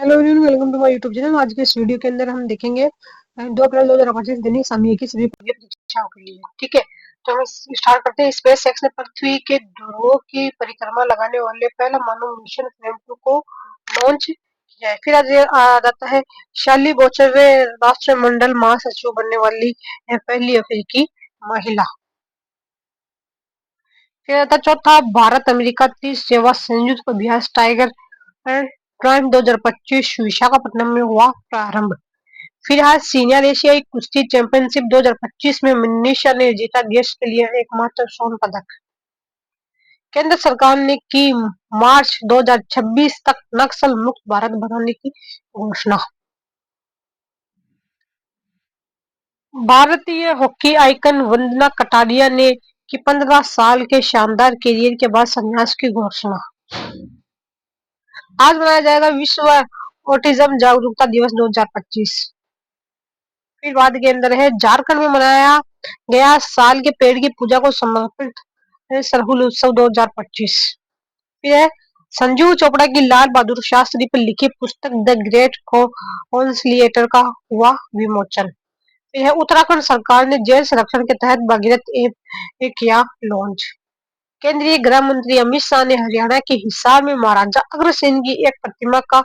Hello everyone, welcome to my YouTube channel. आज के इस वीडियो के अंदर हम देखेंगे 2 अप्रैल 2025 दैनिक सामयिक की सभी परीक्षाओं के लिए। ठीक है, तो हम स्टार्ट करते हैं। स्पेस एक्स ने पृथ्वी के ध्रुवों की परिक्रमा लगाने वाले पहला मानव मिशन फ्रेम 2 को लॉन्च किया है। फिर आज ये आ जाता है, शाली बोचरवे राष्ट्रमंडल महासचिव बनने वाली है पहली अफ्रीकी महिला। फिर आता है चौथा, भारत अमेरिका त्रिसेवा संयुक्त अभ्यास टाइगर प्राइम 2025 विशाखापट्टनम में हुआ प्रारंभ। फिर आज सीनियर एशियाई कुश्ती चैंपियनशिप 2025 में मनीषा ने जीता देश के लिए एकमात्र स्वर्ण पदक। केंद्र सरकार ने की मार्च 2026 तक नक्सल मुक्त भारत बनाने की घोषणा। भारतीय हॉकी आइकन वंदना कटारिया ने की 15 साल के शानदार करियर के बाद संन्यास की घोषणा। आज मनाया जाएगा विश्व ऑटिज्म जागरूकता दिवस 2025। फिर बाद के अंदर है, झारखंड में मनाया गया साल के पेड़ की पूजा को समर्पित सरहुल उत्सव 2025। फिर है, संजीव चोपड़ा की लाल बहादुर शास्त्री पर लिखी पुस्तक द ग्रेट कॉन्सिलिएटर का हुआ विमोचन। फिर है, उत्तराखंड सरकार ने जेल संरक्षण के तहत भगीरथ ऐप किया लॉन्च। केंद्रीय गृह मंत्री अमित शाह ने हरियाणा के हिसार में महाराजा अग्रसेन की एक प्रतिमा का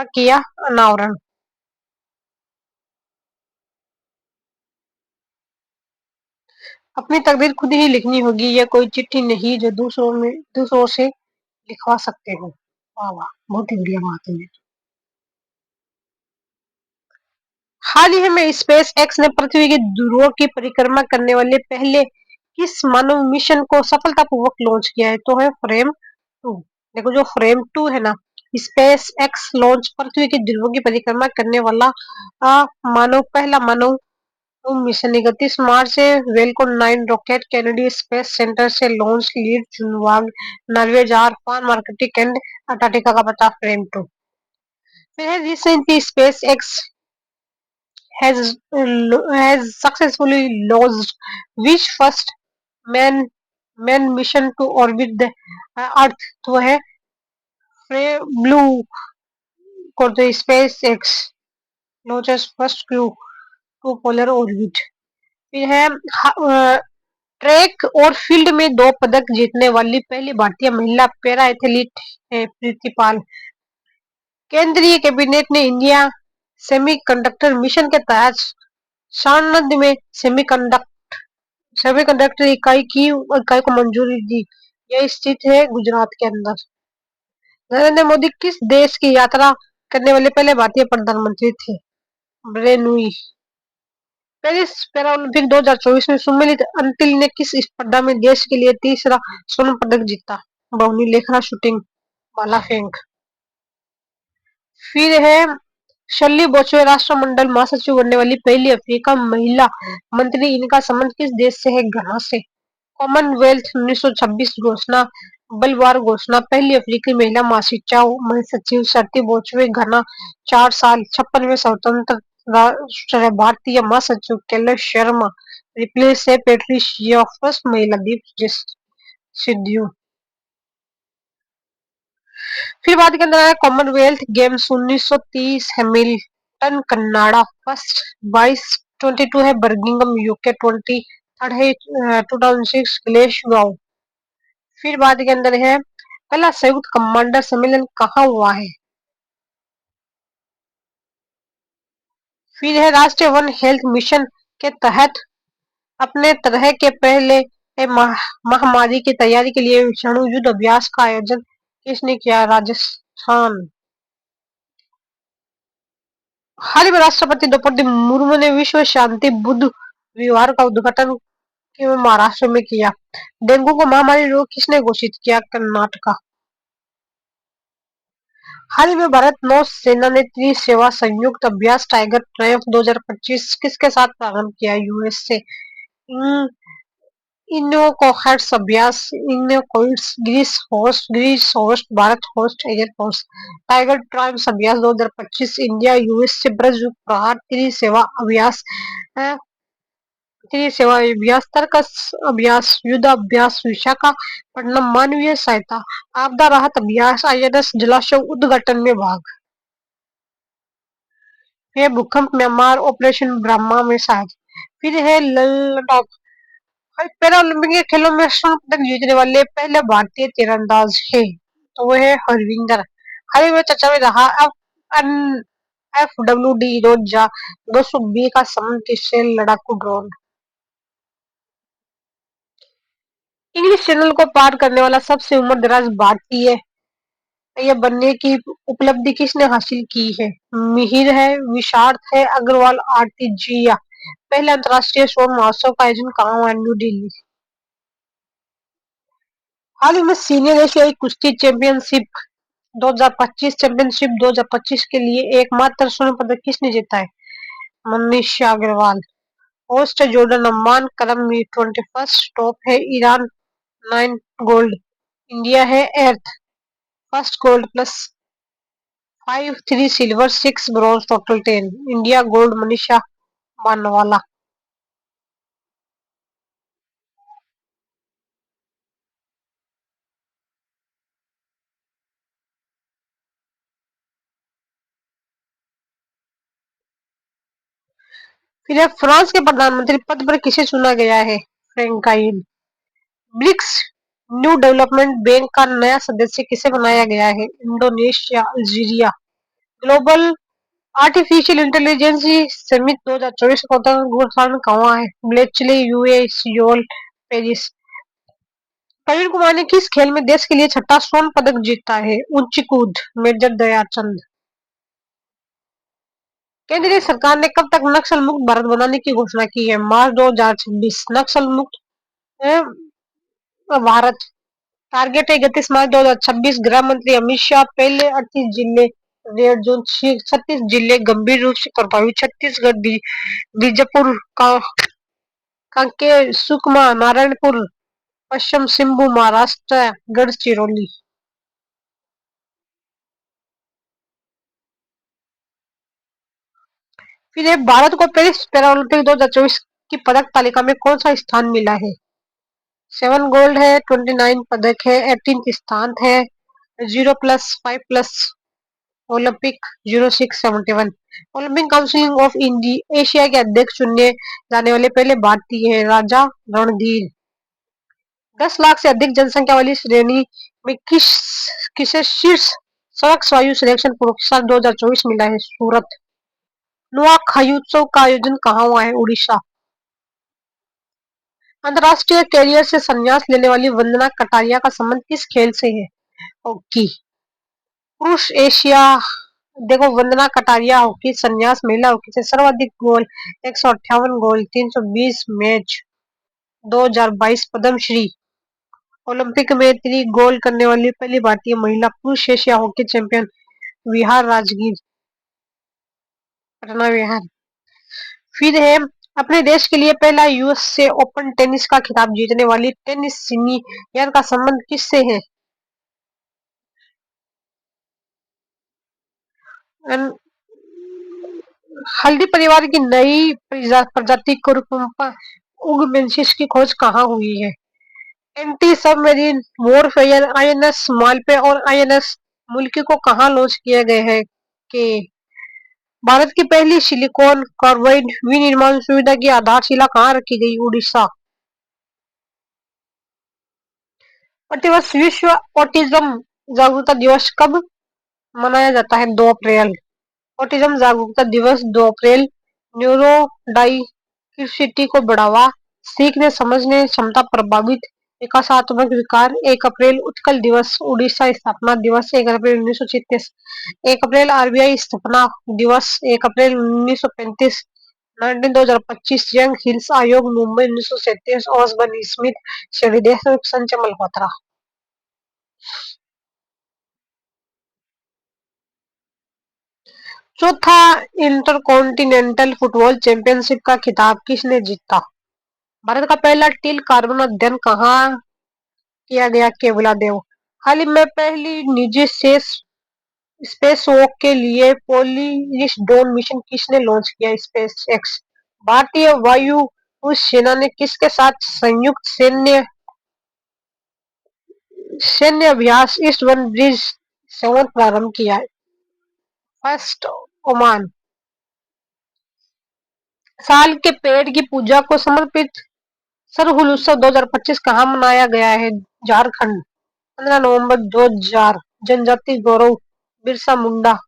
किया अनावरण। अपनी तकदीर खुद ही लिखनी होगी, यह कोई चिट्ठी नहीं जो दूसरों से लिखवा सकते हो। वाह वाह, बहुत ही बढ़िया बात है। हाल ही में स्पेस एक्स ने पृथ्वी के ध्रुवों की परिक्रमा करने वाले पहले किस मानव मिशन को सफलतापूर्वक लॉन्च किया है, तो है फ्रेम 2। देखो, जो फ्रेम 2 है ना, स्पेस एक्स लॉन्च पृथ्वी के ध्रुवों की परिक्रमा करने वाला पहला मानव मिशन 31 मार्च से वेलकोन 9 रॉकेट कैनेडी स्पेस सेंटर से लॉन्च लीड चुनवांग नॉर्वे जार फान मार्केटिंग एंड अंटार्कटिका का पता फ्रेम 2। फिर recently space x has successfully launched which first man man mission to orbit the Earth, तो है blue for the SpaceX launches first crew to polar orbit। फिर है, track और field में 2 पदक जीतने वाली पहली भारतीय महिला पैरा एथलीट है प्रीति पाल। केंद्रीय कैबिनेट ने इंडिया सेमीकंडक्टर मिशन के तहत सारनाथ में सेमीकंडक्टर इकाई को मंजूरी दी। यह स्थित है गुजरात के अंदर। नरेंद्र मोदी किस देश की यात्रा करने वाले पहले भारतीय प्रधानमंत्री थे? ब्रेनुई। पेरिस पैरालंपिक 2024 में सुमेलित अंतिल ने किस स्पर्धा में देश के लिए तीसरा स्वर्ण पदक जीता? बाउनी लेखरा शूटिंग भाला फेंक। फिर है, शर्ली बोचवे राष्ट्रमंडल महासचिव बनने वाली पहली अफ्रीका महिला मंत्री। इनका संबंध किस देश से है? घना से। कॉमनवेल्थ 1926 घोषणा बलवार घोषणा पहली अफ्रीकी महिला महासचिव शर्ली बोचवे घना 4 साल 56वें स्वतंत्र राष्ट्र है। भारतीय महासचिव कैलाश शर्मा रिप्लेस है पेट्रिशिया फर्स्ट महिला दीप सिद्धू। फिर बात के अंदर है, Commonwealth games 1930 Hamilton Canada first 22 है बर्मिंघम यूके 23 है 2006 ग्लेसगो। फिर बात के अंदर है, पहला संयुक्त कमांडर सम्मेलन कहाँ हुआ है? फिर है, राष्ट्रीय वन हेल्थ मिशन के तहत अपने तरह के पहले महामारी की तैयारी के लिए विषाणु युद्ध अभ्यास का आयोजन किसने किया? राजस्थान। हाल ही में राष्ट्रपति द्रौपदी मुर्मू ने विश्व शांति बुद्ध विहार का उद्घाटन महाराष्ट्र में किया। डेंगू को महामारी रोग किसने घोषित किया? कर्नाटका। हाल ही में भारत नौसेना ने त्रिसेवा संयुक्त अभ्यास टाइगर ट्रायम्फ 2025 किसके साथ प्रारंभ किया? यूएस से। इनोकोहट्स अभ्यास इनोकोइट्स Greece host Bharat host air force. Tiger Triumph अभ्यास 2025 इंडिया यूएस से ब्रज प्रहार त्रिसेवा अभ्यास तर्कस अभ्यास युद्ध अभ्यास विशाखापट्टनम मानवीय सहायता आपदा राहत अभ्यास आईएनएस जलाशय उद्घाटन में भाग। है भूकंप म्यांमार ऑपरेशन ब्रह्मा में शायद। फिर है लद्दाख। पैरा ओलंपिक खेलों में स्वर्ण पदक जीतने वाले पहले भारतीय तीरंदाज है तो वो है हरविंदर। हाल ही में चर्चा में रहा FWD रोजा 220 का समन किससे लड़ाकू ड्रोन। इंग्लिश चैनल को पार करने वाला सबसे उम्र दराज भारतीय ये बनने की उपलब्धि किसने हासिल की है। मिहिर है, विशार्थ है, अग्रवाल, आरती जिया। पहले अंतर्राष्ट्रीय स्वर्ण महोत्सव का आयोजन कहाँ हुआ। न्यू दिल्ली। हाल ही में सीनियर एशियाई कुश्ती चैंपियनशिप 2025 के लिए एकमात्र स्वर्ण पदक किसने जीता है। मनीषा अग्रवाल। होस्ट है जॉर्डन अम्मान। क्रम 21 टॉप है ईरान 9 गोल्ड। इंडिया है एर्थ first gold plus 5 3 silver 6 bronze total 10। India gold Manisha Manwala. फिर है फ्रांस के प्रधानमंत्री पद पर किसे चुना गया है। फ्रैंकाइन। ब्रिक्स न्यू डेवलपमेंट बैंक का नया सदस्य किसे बनाया गया है। Indonesia Algeria. Global artificial intelligence summit 2024 का उद्घाटन कहाँ है। ब्लेचले यूए सियोल पेरिस। प्रवीण कुमार ने किस खेल में देश के लिए छठा स्वर्ण पदक जीता है। ऊंची कूद। मेजर दयाचंद। केंद्रीय सरकार ने कब तक नक्सल मुक्त भारत बनाने की घोषणा की है। मार्च 2026 नक्सल मुक्त भारत। टारगेट है 31 मार्च 2026। गृह मंत्री अमित शाह। पहले 38 जिले रेड जोन 36 जिले गंभीर रूप से प्रभावित छत्तीसगढ़ बीजापुर कांकेर सुकमा नारायणपुर पश्चिम सिंहभूम महाराष्ट्र गढ़चिरौली। फिर ये भारत को पेरिस पैरालंपिक 2024 की पदक तालिका में कौन सा स्थान मिला है। 7 गोल्ड है 29 पदक है 18 स्थान है 0+5+ Olympic 0671। Olympic council of India Asia के अध्यक्ष चुने जाने वाले पहले भारतीय है राजा रणधीर। 10 लाख से अधिक जनसंख्या वाली श्रेणी में किसे शीर्ष सड़क वायु सर्वेक्षण पुरस्कार 2024 मिला है। सूरत। नुआखाई उत्सव का आयोजन कहाँ हुआ है। उड़ीसा। अंतरराष्ट्रीय कैरियर से संन्यास लेने वाली वंदना कटारिया का संबंध किस खेल से है। हॉकी। पुरुष एशिया देखो वंदना कटारिया हॉकी संन्यास महिला हॉकी से सर्वाधिक गोल 158 गोल 320 मैच 2022 पद्मश्री। ओलंपिक में इतनी गोल करने वाली पहली भारतीय महिला पुरुष एशिया हॉकी चैंपियन विहार राजगीर पटना विहार। फिर है अपने देश के लिए पहला यूएस से ओपन टेनिस का खिताब जीतने वाली टेनिस सीनियर का संबंध किससे है। हल्दी परिवार की नई प्रजाति कुरुकुम्पा उगमेंसिस की खोज कहाँ हुई है। Anti submarine warfare INS Malpe और आईएनएस मुल्की को कहाँ लॉन्च किए गए हैं। के भारत की पहली सिलिकॉन कार्बाइड विनिर्माण सुविधा की आधारशिला कहाँ रखी गई। उड़ीसा। प्रतिवर्ष विश्व ऑटिज्म जागरूकता दिवस कब मनाया जाता है। 2 अप्रैल। ऑटिज्म जागरूकता दिवस 2 अप्रैल। न्यूरो डाइवर्सिटी को बढ़ावा सीखने समझने क्षमता प्रभावित विकासात्मक विकार 1 अप्रैल। उत्कल दिवस उड़ीसा स्थापना दिवस 1 अप्रैल 1936। 1 अप्रैल आरबीआई स्थापना दिवस 1 अप्रैल 1935। 2025 यंग हिल्स आयोग मुंबई 1937। ऑसबर्न स्मिथ श्रीदेश संचय मल्होत्रा। चौथा इंटरकॉन्टिनेंटल फुटबॉल चैंपियनशिप का खिताब किसने जीता। भारत का पहला टील कार्बन अध्ययन कहाँ किया गया। केवलादेव। हाल ही में पहली निजी स्पेस वॉक के लिए पोलिस ड्रोन मिशन किसने लॉन्च किया। Space x. भारतीय वायु सेना ने किसके साथ संयुक्त सैन्य अभ्यास ईस्ट वन ब्रिज 7 प्रारंभ किया है। First Oman. साल के पेड़ की पूजा को समर्पित सरहुल उत्सव 2025 कहाँ मनाया गया है? झारखंड। 15 नवंबर 2000। जनजाति गौरव बिरसा मुंडा।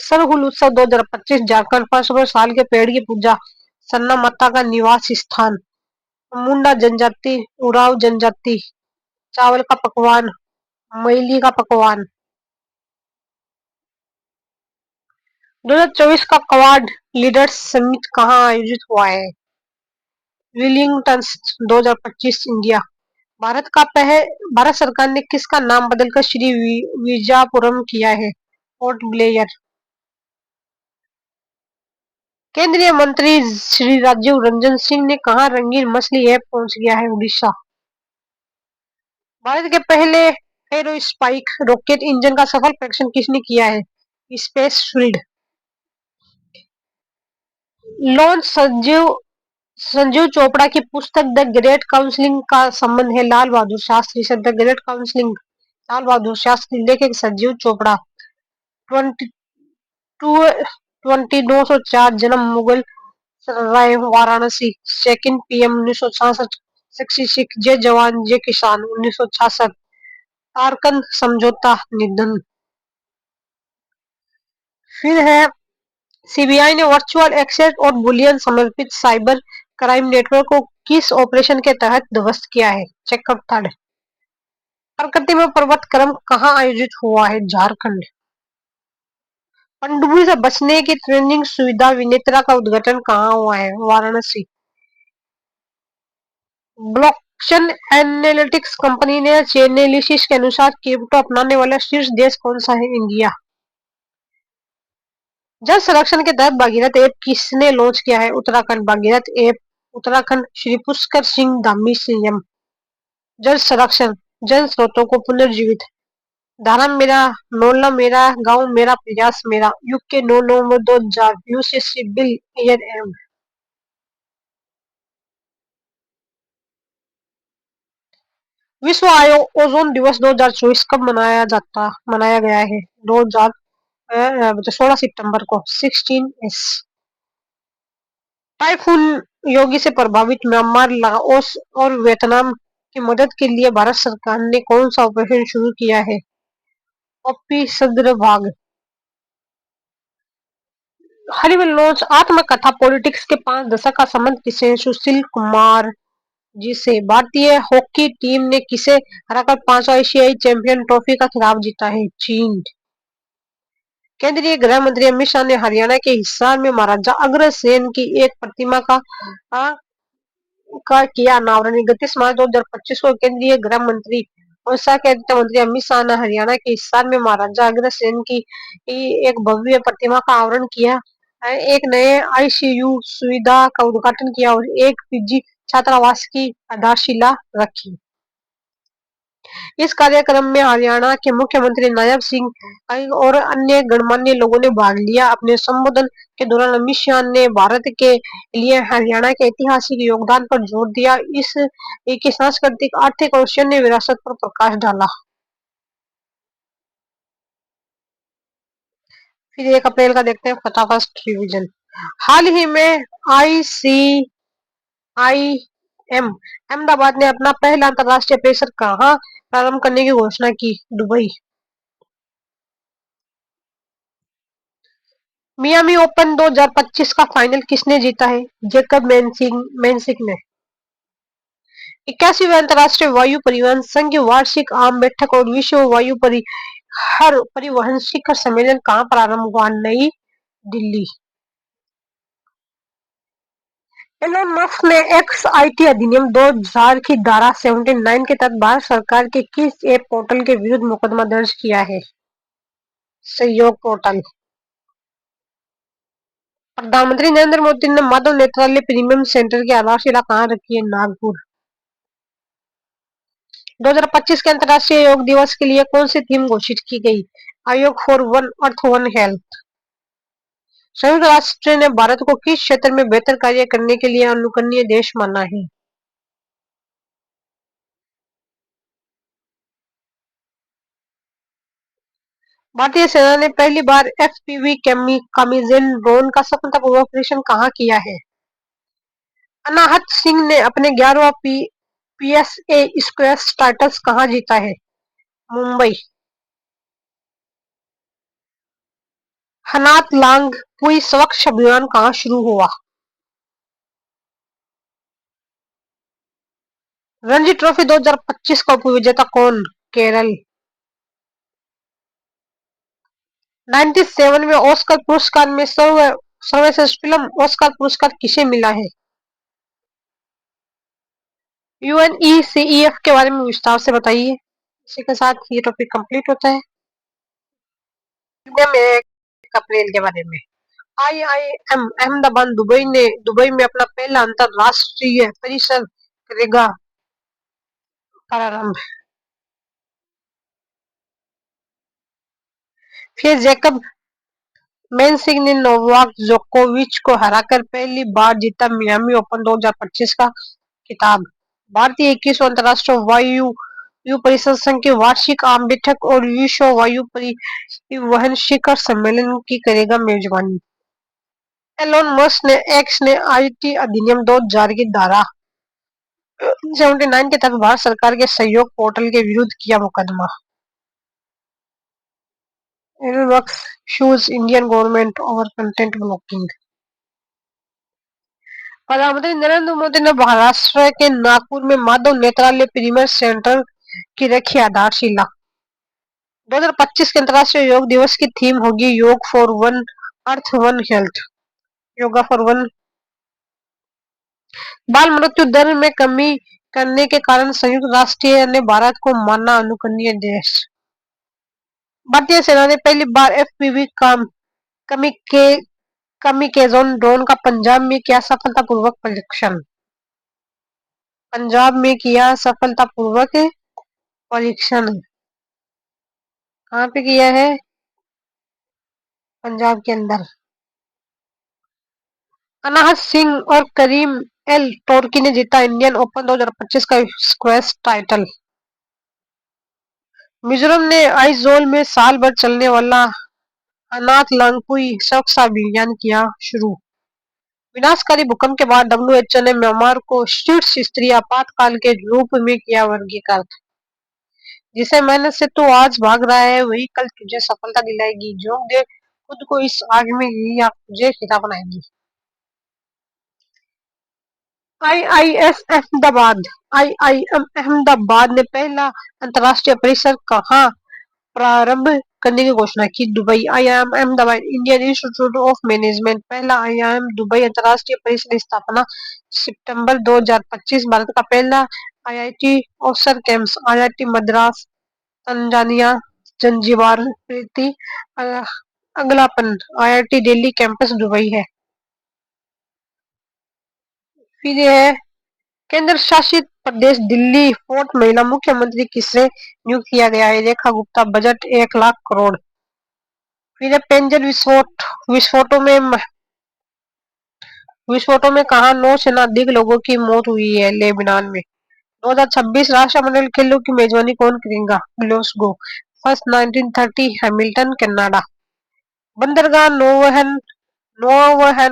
सरहुल उत्सव 2025 झारखंड। 5 साल के पेड़ की पूजा। सन्ना माता का निवास स्थान। मुंडा जनजाति। उराव जनजाति। चावल का पकवान। मैली का पकवान। 2024 का क्वाड लीडर्स समिट कहाँ आयोजित हुआ है? Willingdon 2025 India. भारत सरकार ने किसका नाम बदलकर श्री विजापुरम किया है? Port Blair. केंद्रीय मंत्री श्री राजीव रंजन सिंह ने कहा रंगीन मछली ऐप पहुंच गया है उड़ीसा। भारत के पहले एरोस्पाइक रॉकेट इंजन का सफल परीक्षण किसने किया है? स्पेसफील्ड। लॉन्च संजीव चोपड़ा की पुस्तक द ग्रेट काउंसलिंग का संबंध है लाल बहादुर शास्त्री से। The great counselling Lal Bahadur Shastri. लेखक संजीव चोपड़ा। 22 904 जन्म मुगल सराय वाराणसी। Second PM 1966। सिख जय जवान जय किसान 1966। तारकंद समझौता निधन। फिर है सीबीआई ने वर्चुअल एक्सेस और बुलियन समर्पित साइबर क्राइम नेटवर्क को किस ऑपरेशन के तहत ध्वस्त किया है? Checkup third. प्रकृति में पर्वत क्रम कहाँ आयोजित हुआ है? झारखंड। पनडुब्बी से बचने की ट्रेनिंग सुविधा विनेत्रा का उद्घाटन कहाँ हुआ है? वाराणसी। ब्लॉकचेन एनालिटिक्स कंपनी ने चेनेलिसिस के अनुसार क्रिप्टो अपनाने वाला शीर्ष देश कौन सा है? इंडिया। जल संरक्षण के तहत भागीरथ ऐप किसने लॉन्च किया है? उत्तराखंड। भागीरथ ऐप उत्तराखंड। श्री पुष्कर सिंह धामी सीएम। जल संरक्षण जल स्रोतों को पुनर्जीवित। धारा मेरा मोहल्ला मेरा गांव मेरा प्रयास मेरा। युग के 9 नवंबर 2000। यूसीसी बिल ईयर एम। विश्व आयोग ओजोन दिवस 2024 कब मनाया गया है? 16 सितंबर को। 16S। टाइफून योगी से प्रभावित म्यांमार लाओस और वियतनाम की मदद के लिए भारत सरकार ने कौन सा ऑपरेशन शुरू किया है? ओपी सद्र भाग। हाल ही में लॉन्च आत्मकथा पॉलिटिक्स के 5 दशक का संबंध किसे? सुशील कुमार जी से। भारतीय हॉकी टीम ने किसे हराकर 5वां एशियाई चैंपियन ट्रॉफी का खिताब जीता है? चीन। केंद्रीय गृह मंत्री अमित शाह ने हरियाणा के हिसार में महाराजा अग्रसेन की एक प्रतिमा का किया अनावरण। 31 मार्च 2025 को केंद्रीय गृह मंत्री और के वित्त मंत्री अमित शाह ने हरियाणा के हिसार में महाराजा अग्रसेन की एक भव्य प्रतिमा का अनावरण किया। एक नए आईसीयू सुविधा का उद्घाटन किया और एक पीजी छात्रावास की आधारशिला रखी। इस कार्यक्रम में हरियाणा के मुख्यमंत्री नायब सिंह और अन्य गणमान्य लोगों ने भाग लिया। अपने संबोधन के दौरान अमित शाह ने भारत के लिए हरियाणा के ऐतिहासिक योगदान पर जोर दिया। की सांस्कृतिक आर्थिक और सैन्य विरासत पर प्रकाश डाला। फिर 1 अप्रैल का देखते हैं फटाफट रिवीजन। हाल ही में आईसीआईएम अहमदाबाद ने अपना पहला अंतरराष्ट्रीय प्रेशर कहाँ प्रारंभ करने की घोषणा की? दुबई। मियामी ओपन 2025 का फाइनल किसने जीता है? जेकब मैनसिक ने। 81वें अंतरराष्ट्रीय वायु परिवहन संघ की वार्षिक आम बैठक और विश्व वायु परिवहन शिखर सम्मेलन कहाँ प्रारंभ हुआ? नई दिल्ली। एलोन मस्क ने एक्सआईटी अधिनियम 2000 की धारा 79 के तहत भारत सरकार के किस ऐप पोर्टल के विरुद्ध मुकदमा दर्ज किया है? सहयोग पोर्टल। प्रधानमंत्री नरेंद्र मोदी ने माधव नेत्रालय प्रीमियम सेंटर की आधारशिला कहाँ रखी है? नागपुर। 2025 के अंतर्राष्ट्रीय योग दिवस के लिए कौन सी थीम घोषित की गई? आयोग for one earth one health. संयुक्त राष्ट्र ने भारत को किस क्षेत्र में बेहतर कार्य करने के लिए अनुकरणीय देश माना है? भारतीय सेना ने पहली बार एफपीवी कामिजेन ड्रोन का सफलतापूर्वक परीक्षण कहाँ किया है? अनाहत सिंह ने अपने 11वां पीएसए स्क्वैश टाइटल्स कहाँ जीता है? मुंबई। हनात लांग पुई स्वच्छ अभियान कहाँ शुरू हुआ? रणजी ट्रॉफी 2025 का उपविजेता कौन? केरल। 97 में ऑस्कर पुरस्कार में सर्वश्रेष्ठ फिल्म ऑस्कर पुरस्कार किसे मिला है? यूएनईसीईएफ के बारे में विस्तार से बताइए। इसी के साथ ये टॉपिक कंप्लीट होता है। में 1 अप्रैल के बारे में आईआईएम अहमदाबाद दुबई में अपना पहला अंतरराष्ट्रीय परिसर करेगा प्रारंभ। फिर जैकब मेंसिंग ने नोवाक जोकोविच को हराकर पहली बार जीता मियामी ओपन 2025 का खिताब। भारतीय 21वां अंतर्राष्ट्रीय वायु परिषद संघ की वार्षिक आम बैठक और विश्व वायु परिवहन शिखर सम्मेलन की करेगा मेजबानी। एलोन मस्क ने एक्स ने आईटी अधिनियम 2000 की धारा 79 के तहत भारत सरकार के सहयोग पोर्टल के विरुद्ध किया मुकदमा। Elon Musk sues Indian government over content blocking. प्रधानमंत्री नरेंद्र मोदी ने महाराष्ट्र के नागपुर में माधव नेत्रालय प्रीमियर सेंटर की रखी आधारशिला। 2025 के अंतर्राष्ट्रीय योग दिवस की थीम होगी योग for one earth one health. Yoga for one. बाल मृत्यु दर में कमी करने के कारण संयुक्त राष्ट्र ने भारत को माना अनुकरणीय देश। भारतीय सेना ने पहली बार एफपीवी कामिकेज़ोन ड्रोन का पंजाब में किया सफलतापूर्वक परीक्षण। पंजाब में किया सफलतापूर्वक परीक्षण। कहाँ पे किया है? पंजाब के अंदर। अनाहत सिंह और करीम एल टोर्की ने जीता इंडियन ओपन 2025 का स्क्वैश टाइटल। मिजोरम ने आइजोल में साल भर चलने वाला अनाथ लांगपुई स्वच्छ अभियान किया शुरू। विनाशकारी भूकंप के बाद डब्ल्यूएचओ ने म्यांमार को शीर्ष स्तरीय आपातकाल के रूप में किया वर्गीकृत। जिसे मेहनत से तू आज भाग रहा है वही कल तुझे सफलता दिलाएगी। झोंक दे खुद को इस आग में, यही आग तुझे खिता बनाएगी। आईआईएम अहमदाबाद ने पहला अंतरराष्ट्रीय परिसर कहाँ प्रारंभ करने की घोषणा की? Dubai. IIM Ahmedabad Indian Institute of Management पहला आईआईएम दुबई अंतरराष्ट्रीय परिसर की स्थापना सितंबर 2025। भारत का पहला IIT officer campus IIT Madras Tanzania Zanzibar Preeti अगलापन आईआईटी दिल्ली कैंपस दुबई है। फिर है केंद्र शासित प्रदेश दिल्ली फोर्थ महिला मुख्यमंत्री किसे नियुक्त किया गया है? रेखा गुप्ता। बजट 1 लाख करोड़। फिर है पेंजल विस्फोटों में कहा 9 से अधिक लोगों की मौत हुई है? लेबनान में। 2026 राष्ट्रमंडल खेलों की मेजबानी कौन करेगा? ग्लासगो। First 1930 Hamilton Canada. बंदरगाह नौवहन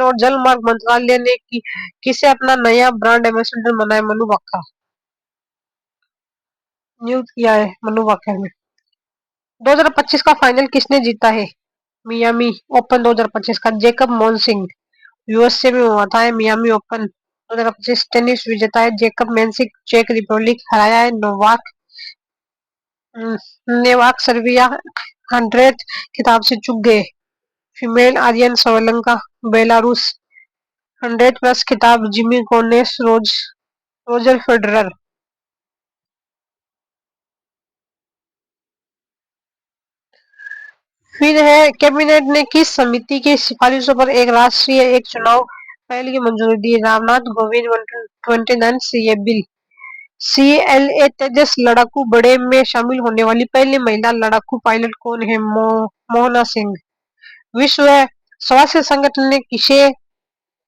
और जलमार्ग मंत्रालय ने किसे अपना नया ब्रांड एम्बेसडर बनाया? मनु बक्का नियुक्त किया है। मनु बक्का ने। 2025 का फाइनल किसने जीता है? मियामी ओपन 2025 का जैकब मॉन्सिंग। यूएसए में हुआ था मियामी ओपन 2025। टेनिस विजेता है जैकब मेंसिक। चेक रिपब्लिक हराया है नेवाक सर्बिया 100 खिताब से चूक गए। फीमेल आर्यन श्रीलंका बेलारूस 100+ खिताब जिमी गोनेस रोजर फेडरर। फिर है कैबिनेट ने किस समिति की सिफारिशों पर एक राष्ट्रीय एक चुनाव पहल की मंजूरी दी? Ramnath Kovind 29 CA bill. CLA Tejas लड़ाकू बड़े में शामिल होने वाली पहली महिला लड़ाकू पायलट कौन है? मोहना सिंह। विश्व स्वास्थ्य संगठन ने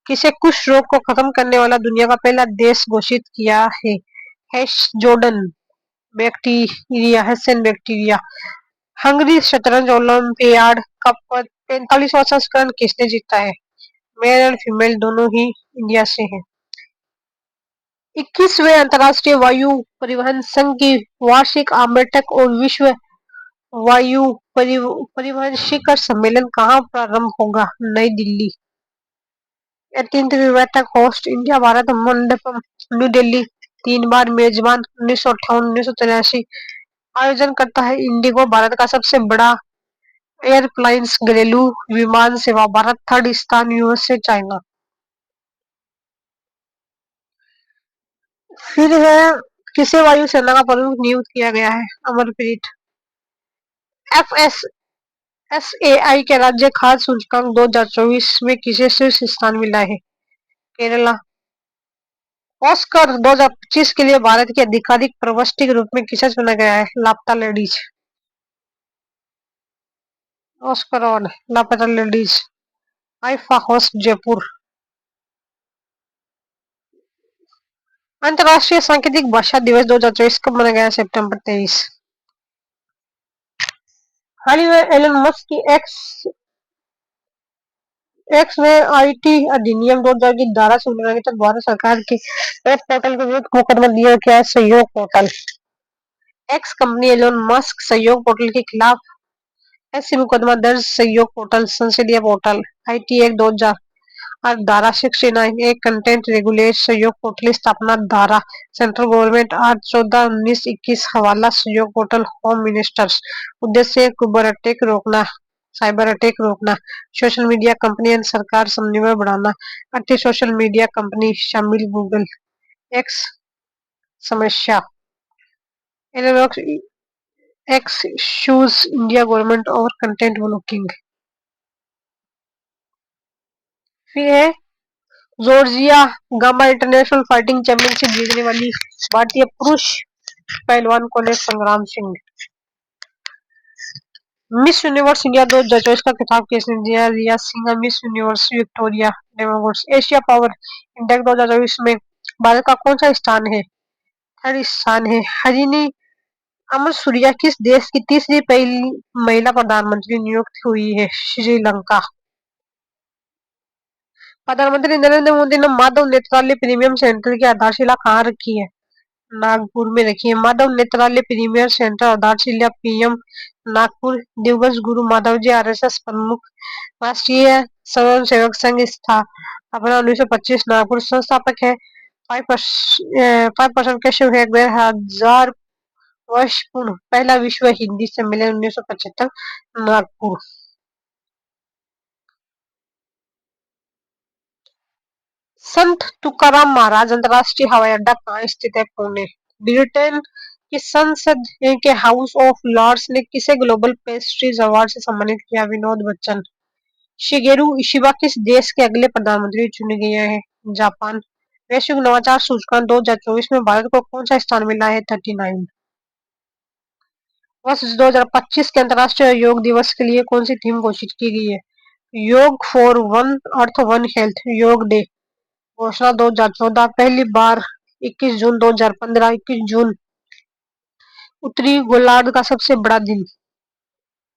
किसे कुष्ठ रोग को खत्म करने वाला दुनिया का पहला देश घोषित किया है? जॉर्डन। बैक्टीरिया हेसेन बैक्टीरिया। हंगरी शतरंज ओलंपियाड का 45वां संस्करण किसने जीता है? मेल और फीमेल दोनों ही इंडिया से हैं। 21वें अंतर्राष्ट्रीय वायु परिवहन संघ की वार्षिक आम बैठक और विश्व वायु परिवहन शिखर सम्मेलन कहाँ प्रारंभ होगा? नई दिल्ली। 38वीं बैठक host India Bharat Mandapam new Delhi. 3 बार मेजबान 1958-1983। आयोजन करता है इंडिगो, भारत का सबसे बड़ा एयरलाइंस घरेलू विमान सेवा। भारत थर्ड स्थान, यूएसए, चाइना। फिर है, किसे वायुसेना का प्रमुख नियुक्त किया गया है? अमरप्रीत। एफएसएसएआई के राज्य खाद्य सूचकांक 2024 में किसे शीर्ष स्थान मिला है? केरला। ऑस्कर 2025 के लिए भारत की आधिकारिक प्रविष्टि के रूप में किसे चुना गया है? लापता लेडीज। ऑस्कर और लापता लेडीज। IIFA host Jaipur. अंतर्राष्ट्रीय सांकेतिक भाषा दिवस 2024 कब मनाया गया? सितंबर 23। हाल ही में एलन मस्क की एक्स में आईटी अधिनियम 2000 की धारा 16 के तहत भारत सरकार के वेब पोर्टल के विरुद्ध मुकदमा दिया गया है। Sahyog portal. X company Elon Musk Sahyog portal के खिलाफ ऐसे मुकदमा दर्ज। सहयोग पोर्टल संसदीय पोर्टल। आईटी एक्ट 2000 और धारा 69 एक कंटेंट रेगुलेट सहयोग पोर्टल की स्थापना। धारा सेंट्रल गवर्नमेंट आज 14-19-21 हवाला सहयोग पोर्टल होम मिनिस्टर्स। उद्देश्य साइबर अटैक रोकना। सोशल मीडिया कंपनी और सरकार समन्वय बढ़ाना। अन्य सोशल मीडिया कंपनी शामिल गूगल एक्स समस्या। एक्स शूज इंडिया गवर्नमेंट और कंटेंट ब्लॉकिंग। फिर है, Georgia gamma international fighting championship जीतने वाली भारतीय पुरुष पहलवान कौन है? संग्राम सिंह। मिस यूनिवर्स इंडिया 2024 का खिताब किसने दिया? Riya Singh. Miss Universe Victoria डेमोगोट्स। एशिया पावर इंडेक्स 2024 में भारत का कौन सा स्थान है? थर्ड स्थान है। हरिनी अमर सूर्या किस देश की तीसरी पहली महिला प्रधानमंत्री नियुक्त हुई है? श्रीलंका। प्रधानमंत्री नरेंद्र मोदी ने माधव नेत्रालय प्रीमियम सेंटर की आधारशिला कहाँ रखी है? नागपुर में रखी है। माधव नेत्रालय प्रीमियर सेंटर आधारशिला पीएम नागपुर। दिवंगत गुरु माधव जी आरएसएस प्रमुख। राष्ट्रीय स्वयं सेवक संघ स्थापना 1925। नागपुर संस्थापक है। 5% के शिव हेगड़े 1000 वर्ष पूर्ण। पहला विश्व हिंदी सम्मेलन 1975 नागपुर। संत तुकाराम महाराज अंतरराष्ट्रीय हवाई अड्डा कहाँ स्थित है? पुणे। ब्रिटेन की संसद के हाउस ऑफ लॉर्ड्स ने किसे ग्लोबल पेस्ट्रीज अवार्ड से सम्मानित किया? विनोद बच्चन। शिगेरू इशिबा किस देश के अगले प्रधानमंत्री चुने गए हैं? जापान। वैश्विक नवाचार सूचकांक 2024 में भारत को कौन सा स्थान मिला है? 39। वर्ष 2025 के अंतर्राष्ट्रीय योग दिवस के लिए कौन सी थीम घोषित की गई है? योग for one earth one health. योग डे घोषणा 2014। पहली बार 21 जून 2015। 21 जून उत्तरी गोलार्ध का सबसे बड़ा दिन।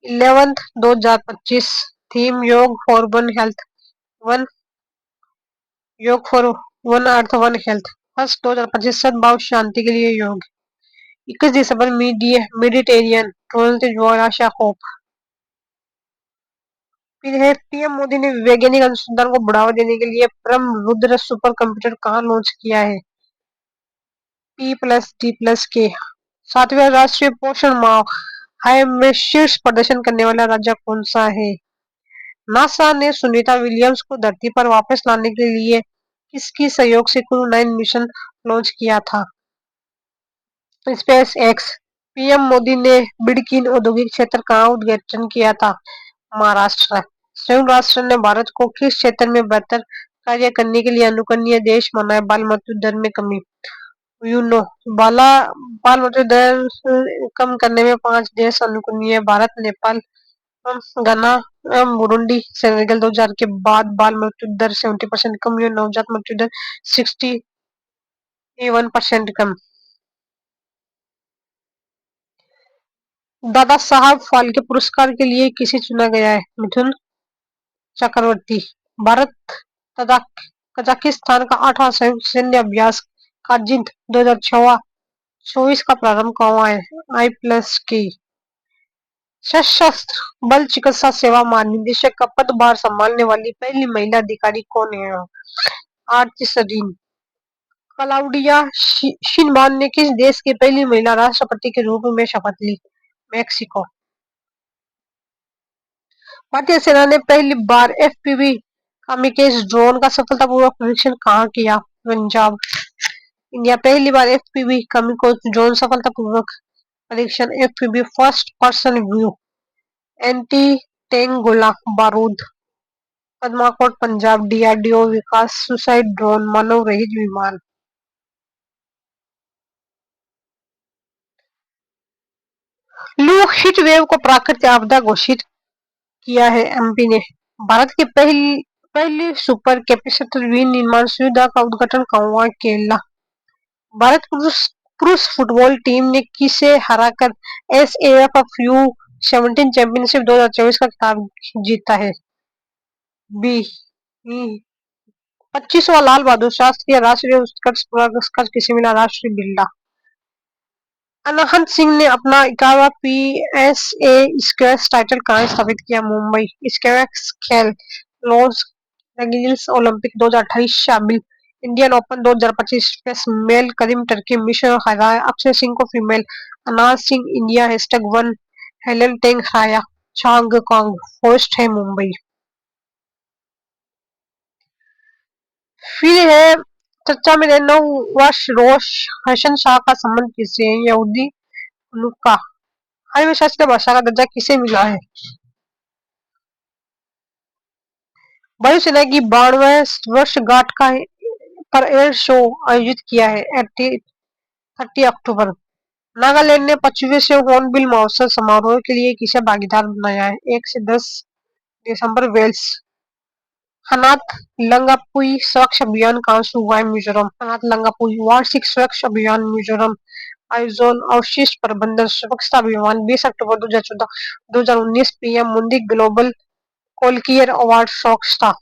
11th 2025। थीम योग फॉर वन हेल्थ वन। योग for one earth one health. First 2025 सद्भाव शांति के लिए योग। 21 दिसंबर मेडिटेरियन ट्वेल्थ ज्वालाशा होप। फिर है, पीएम मोदी ने वैज्ञानिक अनुसंधान को बढ़ावा देने के लिए परम रुद्र सुपर कंप्यूटर कहाँ लॉन्च किया है? P+D+K। 7वें राष्ट्रीय पोषण माह हाई में शीर्ष प्रदर्शन करने वाला राज्य कौन सा है? नासा ने सुनीता विलियम्स को धरती पर वापस लाने के लिए किसकी सहयोग से क्रू 9 मिशन लॉन्च किया था? Space x. पीएम मोदी ने बिडकीन औद्योगिक क्षेत्र का उद्घाटन किया था? महाराष्ट्र। संयुक्त राष्ट्र ने भारत को किस क्षेत्र में बेहतर कार्य करने के लिए अनुकरणीय देश माना है? बाल मृत्यु दर में कमी। यूनो बाल मृत्यु दर कम करने में 5 देश अनुकरणीय: भारत, नेपाल, घाना एवं बुरुंडी। सेनेगल। 2000 के बाद बाल मृत्यु दर 70% कम हुई। नवजात मृत्यु दर 61% कम। दादा साहब फाल्के पुरस्कार के लिए किसे चुना गया है? मिथुन चक्रवर्ती। भारत तथा कजाकिस्तान का 8वां संयुक्त सैन्य अभ्यास कारगिल 2024 का प्रारंभ कब हुआ है? I+K। सशस्त्र बल चिकित्सा सेवा महानिदेशक का पदभार संभालने वाली पहली महिला अधिकारी कौन है? आरती सरीन। क्लाउडिया शिनबान ने किस देश की पहली महिला राष्ट्रपति के रूप में शपथ ली? मेक्सिको। भारतीय सेना ने पहली बार एफपीवी कामिकेज ड्रोन का सफलतापूर्वक परीक्षण कहाँ किया? पंजाब। इंडिया पहली बार एफपीवी कामिकेज ड्रोन सफलतापूर्वक परीक्षण FPV first person view anti tank गोला बारूद। पदमाकोट पंजाब डीआरडीओ विकास सुसाइड ड्रोन मानव रहित विमान। लू हीट वेव को प्राकृतिक आपदा घोषित किया है एमपी ने। भारत की पहली सुपर कैपेसिटर विनिर्माण सुविधा का उद्घाटन कहाँ हुआ? केरला। भारत पुरुष फुटबॉल टीम ने किसे हराकर एसएएफ U17 चैंपियनशिप 2024 का खिताब जीता है? बी। 25वां लाल बहादुर शास्त्री राष्ट्रीय उत्कर्ष पुरस्कार किसे मिला? राष्ट्रीय बिरला। अनहत सिंह ने अपना 51वां पीएसए स्क्वैश टाइटल कहाँ स्थापित किया? मुंबई। स्क्वैश खेल लॉस एंजिल्स ओलंपिक 2028 शामिल। इंडियन ओपन 2025 स्क्वैश मेल करीम टर्की मिश्र हराया अक्षय सिंह को फीमेल। अनाज सिंह इंडिया #1 हेलन टेंग हराया चांग कांग होस्ट है मुंबई। फिर है चर्चा में रहना वर्ष रोश हसन शाह का संबंध किससे है? यहूदी नुक्का। हाईवे शास्त्रीय भाषा का दर्जा किसे मिला है? वायुसेना की 92वें वर्षगांठ का पर एयर शो आयोजित किया है 30 अक्टूबर। नागालैंड ने 25वें से हॉर्नबिल महोत्सव समारोह के लिए किसे भागीदार बनाया है? 1 से 10 दिसंबर वेल्स। अनाथ लंगापुई स्वच्छ अभियान कहाँ शुरू हुआ है? मिजोरम। अनाथ लंगापुई वार्षिक स्वच्छ अभियान मिजोरम आयोजन अवशिष्ट प्रबंधन स्वच्छता अभियान 20 अक्टूबर 2014-2019 पीएम मोदी ग्लोबल कोलकियर अवार्ड स्वच्छता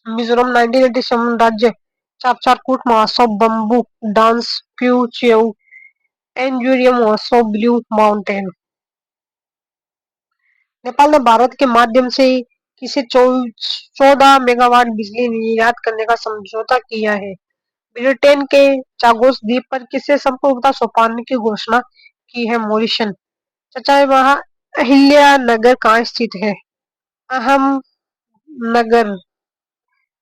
मिजोरम 1987 राज्य चापचारकूट महोत्सव बम्बू डांस फ्यूचेउ एंजुरियम महोत्सव ब्लू माउंटेन। नेपाल ने भारत के माध्यम से किसे 14 मेगावाट बिजली निर्यात करने का समझौता किया है? ब्रिटेन के चागोस द्वीप पर किसे संप्रभुता सौंपने की घोषणा की है? मॉरिशस। चचा वहाँ अहिल्या नगर कहाँ स्थित है? अहमदनगर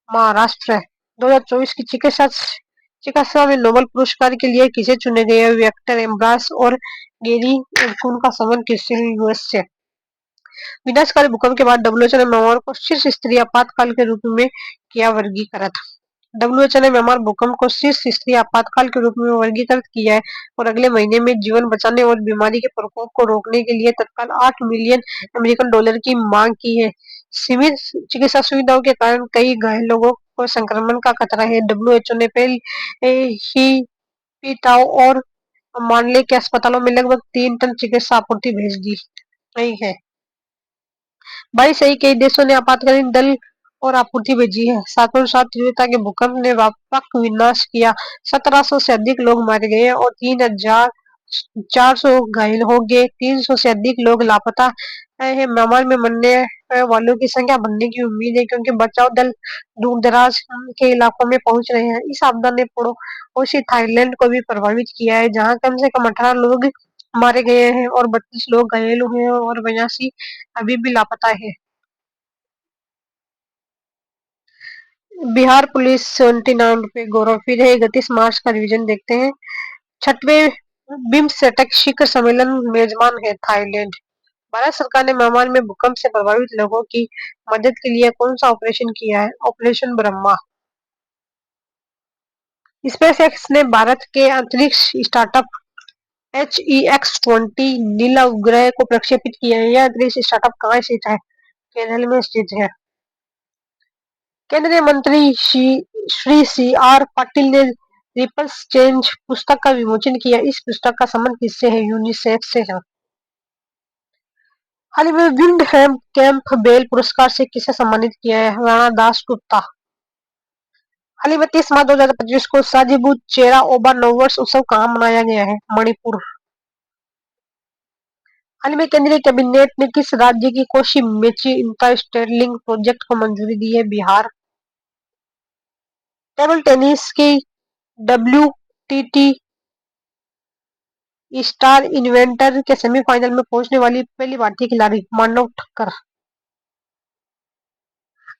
महाराष्ट्र। 2024 की चिकित्सा में नोबेल पुरस्कार के लिए किसे चुने गए? विक्टर एम्ब्रास और गेरी एल्कुन का संबंध किससे? यूएस से। विनाशकारी भूकंप के बाद डब्ल्यूएचओ ने म्यांमार को शीर्ष स्तरीय आपातकाल के रूप में किया वर्गीकृत। डब्ल्यूएचओ ने म्यांमार भूकंप को शीर्ष स्तरीय आपातकाल के रूप में वर्गीकृत किया है और अगले महीने में जीवन बचाने और बीमारी के प्रकोप को रोकने के लिए तत्काल $8 मिलियन की मांग की है। सीमित चिकित्सा सुविधाओं के कारण कई घायल लोगों को संक्रमण का खतरा है। डब्ल्यूएचओ ने पहले ही पीटाओ और मानले के अस्पतालों में लगभग 3 टन चिकित्सा आपूर्ति भेज दी गई है। 22 सही कई देशों ने आपातकालीन दल और आपूर्ति भेजी है। सातों सात तीव्रता के भूकंप ने व्यापक विनाश किया 1700 से अधिक लोग मारे गए और 3400 घायल हो गए 300 से अधिक लोग लापता है। म्यांमार में मरने वालों की संख्या बढ़ने की उम्मीद है क्योंकि बचाव दल दूर दराज के इलाकों में पहुंच रहे हैं। इस आपदा ने पड़ोसी थाईलैंड को भी प्रभावित किया है जहां कम से कम 18 लोग मारे गए हैं और 32 लोग घायल हुए हैं और 82 अभी भी लापता है। बिहार पुलिस 79 पे गौरव। फिर है 31 मार्च का रिवीजन देखते हैं। 6वें बिम्स्टेक शिखर सम्मेलन मेजबान है थाईलैंड। भारत सरकार ने म्यांमार में भूकंप से प्रभावित लोगों की मदद के लिए कौन सा ऑपरेशन किया है? ऑपरेशन ब्रह्मा। स्पेसएक्स ने भारत के अंतरिक्ष स्टार्टअप HEX-20 नीला उपग्रह को प्रक्षेपित किया है। यह अंतरिक्ष स्टार्टअप कहाँ स्थित है? केरल में स्थित है। केंद्रीय मंत्री श्री CR पाटिल ने रिपल्स चेंज पुस्तक का विमोचन किया। इस पुस्तक का संबंध किससे है? यूनिसेफ से है। हाल ही में विंडहैम कैंप बेल पुरस्कार से किसे सम्मानित किया है? राणा दास गुप्ता। हाल ही में 30 मार्च 2025 को साजिबू चेरा ओबा नववर्ष उत्सव कहाँ मनाया गया है? मणिपुर। हाल ही में केंद्रीय कैबिनेट ने किस राज्य की Kosi Mechi infrastructure link project को मंजूरी दी है? बिहार। टेबल टेनिस की WTT स्टार इन्वेंटर के सेमीफाइनल में पहुंचने वाली पहली भारतीय खिलाड़ी मानव ठक्कर।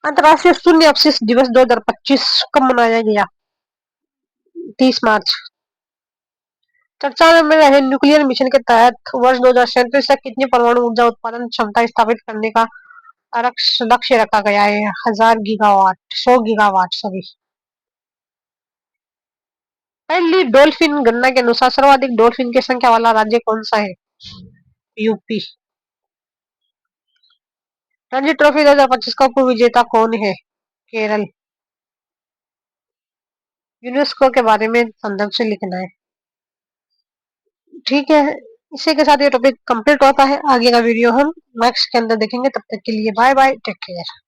अंतर्राष्ट्रीय शून्य अपशिष्ट दिवस 2025 कब मनाया गया? 30 मार्च। चर्चा में रहे न्यूक्लियर मिशन के तहत वर्ष 2037 तक कितनी परमाणु ऊर्जा उत्पादन क्षमता स्थापित करने का लक्ष्य रखा गया है? 100 गीगावाट सॉरी। पहली डॉल्फिन गणना के अनुसार सर्वाधिक डॉल्फिन की संख्या वाला राज्य कौन सा है? यूपी। रणजी ट्रॉफी 2025 का उप विजेता कौन है? केरल। यूनेस्को के बारे में संदर्भ से लिखना है। ठीक है, इसी के साथ ये टॉपिक कंप्लीट होता है। आगे का वीडियो हम नेक्स्ट के अंदर देखेंगे। तब तक के लिए बाय बाय, टेक केयर।